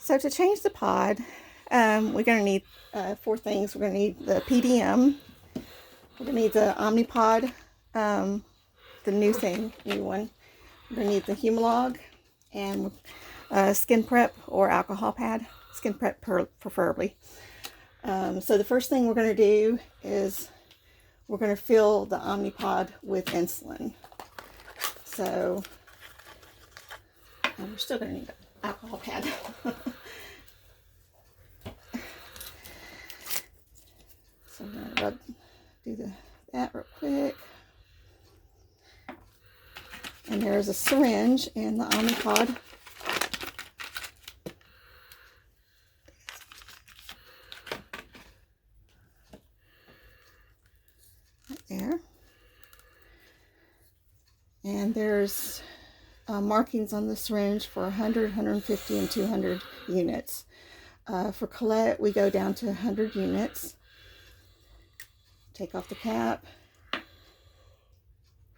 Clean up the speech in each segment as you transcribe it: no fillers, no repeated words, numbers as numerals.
So to change the pod, we're going to need 4 things. We're going to need the PDM. We're going to need the Omnipod, the new one. We're going to need the Humalog and skin prep or alcohol pad. Skin prep preferably. So the first thing we're going to do is we're going to fill the Omnipod with insulin. So we're still going to need an alcohol pad. So I'm going to do that real quick. And there's a syringe in the Omnipod. Right there. And there's markings on the syringe for 100, 150, and 200 units. For Colette, we go down to 100 units. Take off the cap.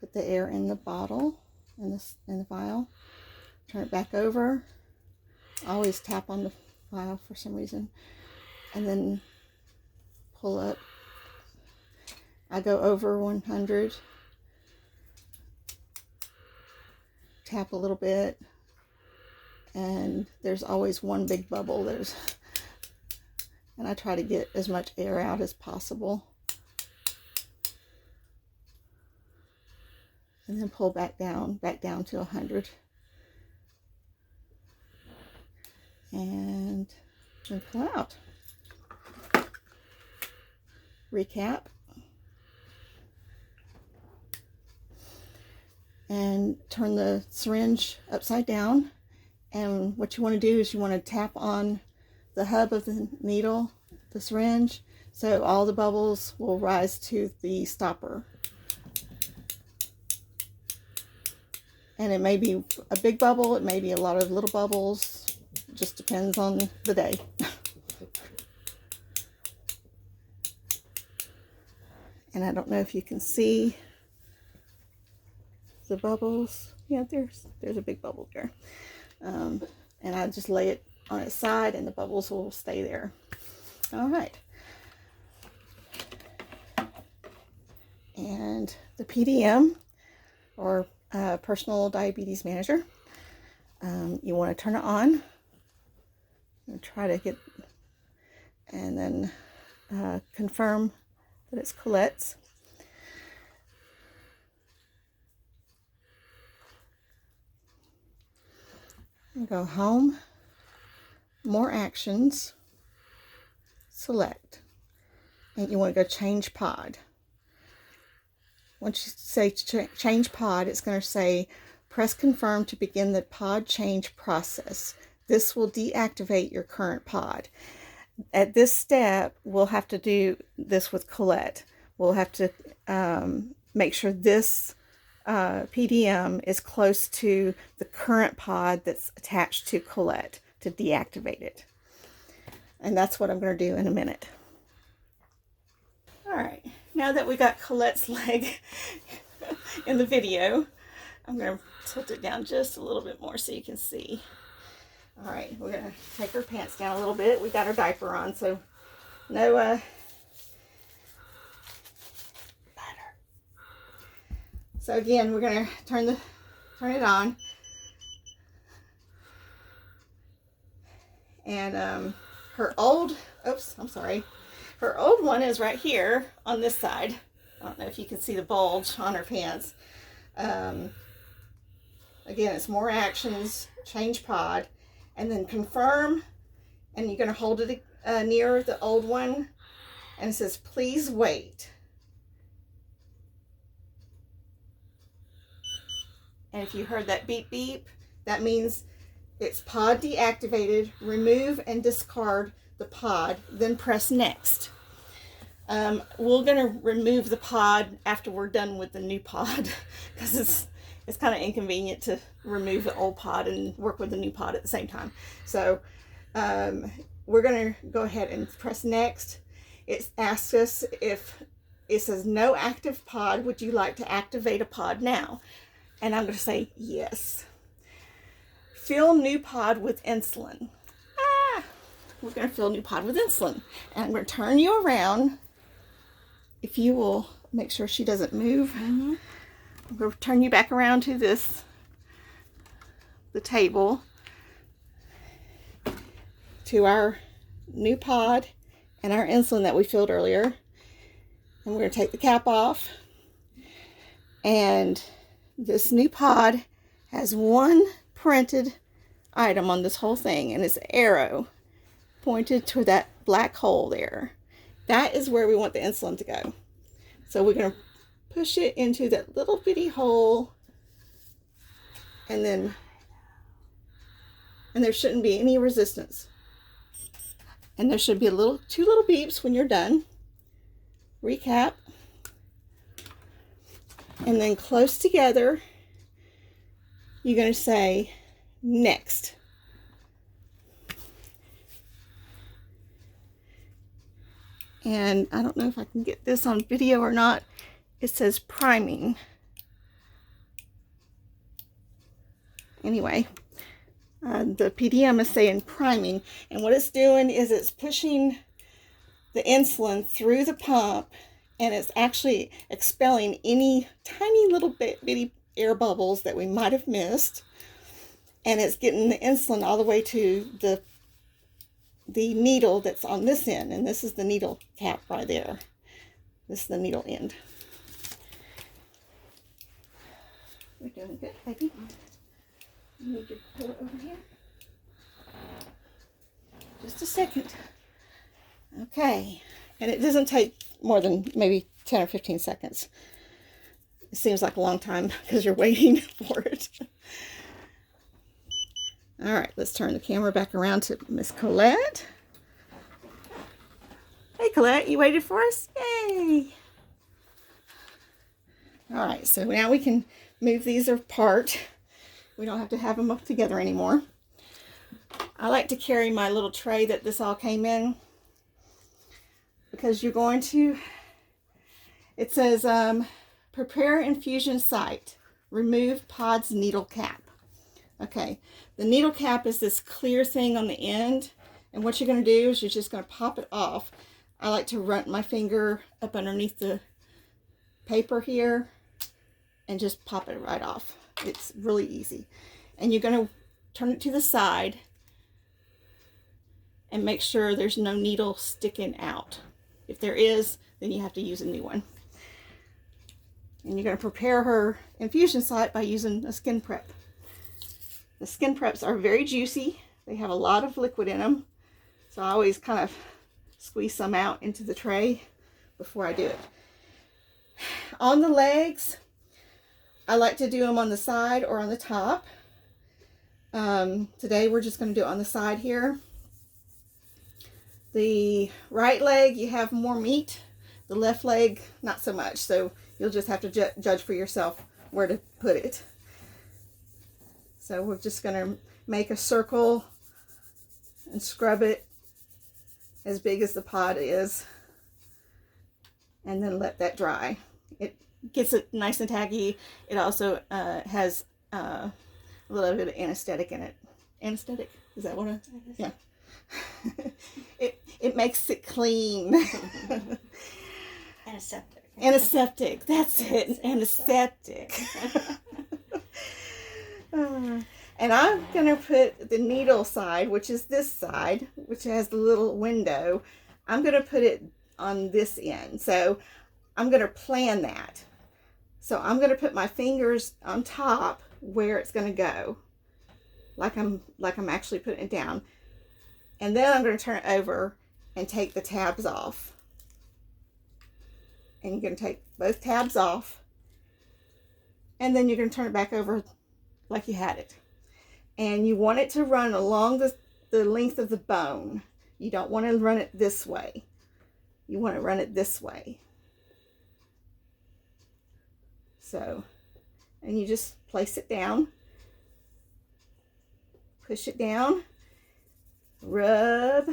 Put the air in the bottle, in the vial. Turn it back over. Always tap on the vial for some reason. And then pull up. I go over 100. Tap a little bit. And there's always one big bubble. And I try to get as much air out as possible. And then pull back down to 100. And then pull out. Recap. And turn the syringe upside down. And what you want to do is you want to tap on the hub of the needle, the syringe, so all the bubbles will rise to the stopper. And it may be a big bubble, it may be a lot of little bubbles. It just depends on the day. And I don't know if you can see the bubbles. Yeah, there's a big bubble there. And I just lay it on its side and the bubbles will stay there. All right. And the PDM, or Personal Diabetes Manager, you want to turn it on and try to get, and then confirm that it's Colette's. And go home, more actions, select, and you want to go change pod. Once you say change pod, it's going to say press confirm to begin the pod change process. This will deactivate your current pod. At this step, we'll have to do this with Colette. We'll have to make sure this PDM is close to the current pod that's attached to Colette to deactivate it. And that's what I'm going to do in a minute. All right, now that we got Colette's leg in the video, I'm going to tilt it down just a little bit more so you can see. All right, we're going to take her pants down a little bit. We got her diaper on, so no butter. So again, we're going to turn it on. And her old one is right here on this side. I don't know if you can see the bulge on her pants. Again, it's more actions, change pod, and then confirm, and you're going to hold it near the old one, and it says, please wait. And if you heard that beep beep, that means it's pod deactivated. Remove and discard the pod, then press next. We're going to remove the pod after we're done with the new pod because it's kind of inconvenient to remove the old pod and work with the new pod at the same time. So we're going to go ahead and press next. It asks us if it says no active pod, would you like to activate a pod now? And I'm going to say yes. Fill new pod with insulin. we're going to fill Omnipod with insulin. And I'm going to turn you around. If you will make sure she doesn't move. I'm going to turn you back around to the table, to our new pod and our insulin that we filled earlier. And we're going to take the cap off. And this new pod has one printed item on this whole thing, and it's an arrow pointed to that black hole there. That is where we want the insulin to go. So we're going to push it into that little bitty hole, and there shouldn't be any resistance. And there should be two little beeps when you're done. Recap. And then close together, you're going to say next. And I don't know if I can get this on video or not. It says priming. Anyway, the PDM is saying priming. And what it's doing is it's pushing the insulin through the pump, and it's actually expelling any tiny little bitty air bubbles that we might have missed. And it's getting the insulin all the way to the needle that's on this end, and this is the needle cap right there. This is the needle end. We're doing good, baby. You need to put it over here. Just a second. Okay, and it doesn't take more than maybe 10 or 15 seconds. It seems like a long time because you're waiting for it. All right, let's turn the camera back around to Miss Colette. Hey, Colette, you waited for us? Yay! All right, so now we can move these apart. We don't have to have them up together anymore. I like to carry my little tray that this all came in, because you're going to, it says, prepare infusion site, remove pod's needle cap. Okay, the needle cap is this clear thing on the end, and what you're going to do is you're just going to pop it off. I like to run my finger up underneath the paper here and just pop it right off. It's really easy. And you're going to turn it to the side and make sure there's no needle sticking out. If there is, then you have to use a new one. And you're going to prepare her infusion site by using a skin prep. The skin preps are very juicy. They have a lot of liquid in them. So I always kind of squeeze some out into the tray before I do it. On the legs, I like to do them on the side or on the top. Today we're just going to do it on the side here. The right leg, you have more meat. The left leg, not so much. So you'll just have to judge for yourself where to put it. So we're just going to make a circle and scrub it as big as the pod is, and then let that dry. It gets it nice and tacky. It also has a little bit of anesthetic in it. Anesthetic? Is that what it is? Yeah. it makes it clean. Antiseptic. Antiseptic. That's it. Antiseptic. And I'm going to put the needle side, which is this side, which has the little window. I'm going to put it on this end. So I'm going to plan that. So I'm going to put my fingers on top where it's going to go, like I'm actually putting it down. And then I'm going to turn it over and take the tabs off. And you're going to take both tabs off. And then you're going to turn it back over like you had it. And you want it to run along the length of the bone. You don't want to run it this way. You want to run it this way. So, and you just place it down. Push it down. Rub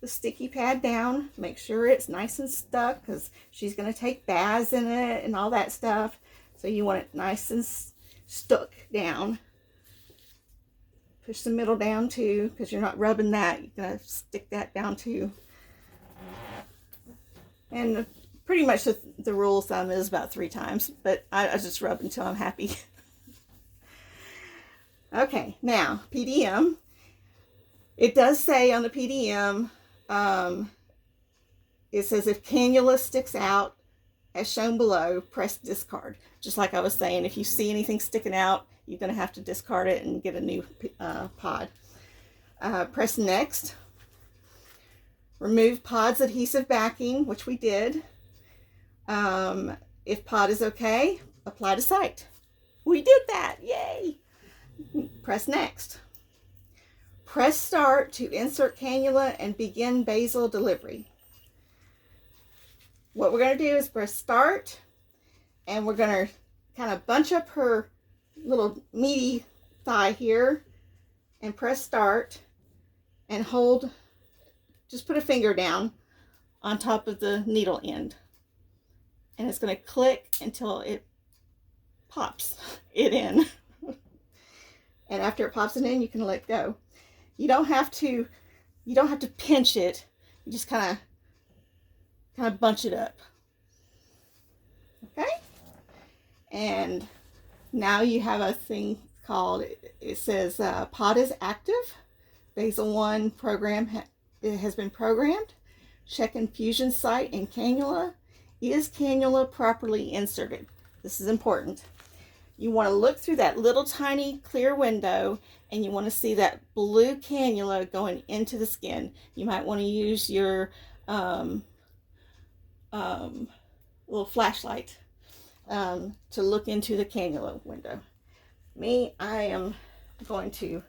the sticky pad down. Make sure it's nice and stuck, because she's going to take baths in it and all that stuff. So you want it nice and stuck down. Push the middle down too, because you're not rubbing that. You're going to stick that down too. And pretty much the rule of thumb is about 3 times, but I just rub until I'm happy. Okay, now PDM. It does say on the PDM, it says if cannula sticks out, as shown below, press discard. Just like I was saying, if you see anything sticking out, you're going to have to discard it and get a new pod. Press next. Remove pod's adhesive backing, which we did. If pod is okay, apply to site. We did that. Yay! Press next. Press start to insert cannula and begin basal delivery. What we're going to do is press start, and we're going to kind of bunch up her little meaty thigh here and press start and hold, just put a finger down on top of the needle end, and it's going to click until it pops it in. And after it pops it in, you can let go. You don't have to pinch it. You just kind of bunch it up. Okay? And now you have a thing called, it says pod is active. Basal 1 program it has been programmed. Check infusion site and cannula. Is cannula properly inserted? This is important. You want to look through that little tiny clear window, and you want to see that blue cannula going into the skin. You might want to use your little flashlight to look into the cannula window. I am going to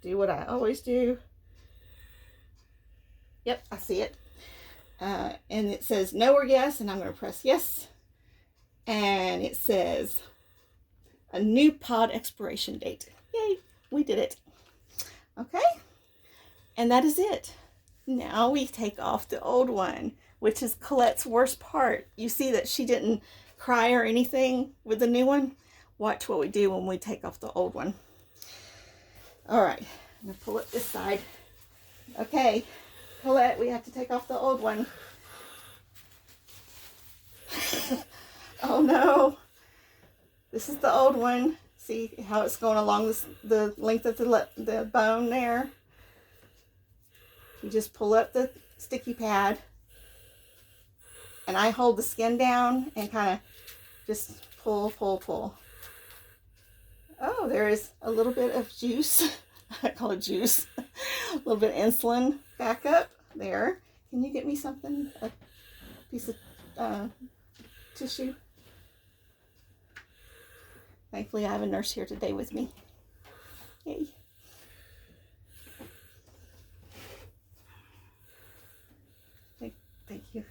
do what I always do. Yep, I see it. And it says no or yes, and I'm going to press yes. And it says a new pod expiration date. Yay, we did it. Okay, and that is it. Now we take off the old one, which is Colette's worst part. You see that she didn't cry or anything with the new one? Watch what we do when we take off the old one. All right, I'm gonna pull it this side. Okay, Colette, we have to take off the old one. Oh no, this is the old one. See how it's going along the length of the bone there? You just pull up the sticky pad, and I hold the skin down and kind of just pull, pull, pull. Oh, there is a little bit of juice. I call it juice. A little bit of insulin back up there. Can you get me something? A piece of tissue? Thankfully, I have a nurse here today with me. Yay. Thank you.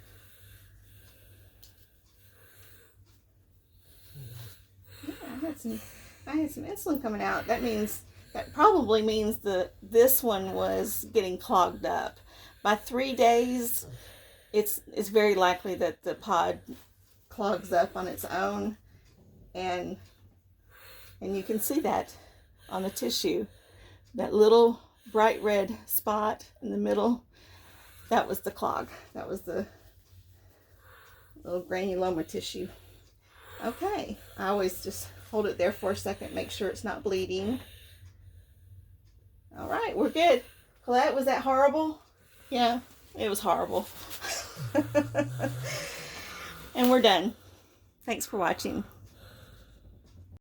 Yeah, I had some insulin coming out. That probably means this one was getting clogged up. By 3 days, it's very likely that the pod clogs up on its own, and you can see that on the tissue. That little bright red spot in the middle, that was the clog. That was the little granuloma tissue. Okay, I always just hold it there for a second, make sure it's not bleeding. All right, we're good. Colette, was that horrible? Yeah, it was horrible. And we're done. Thanks for watching.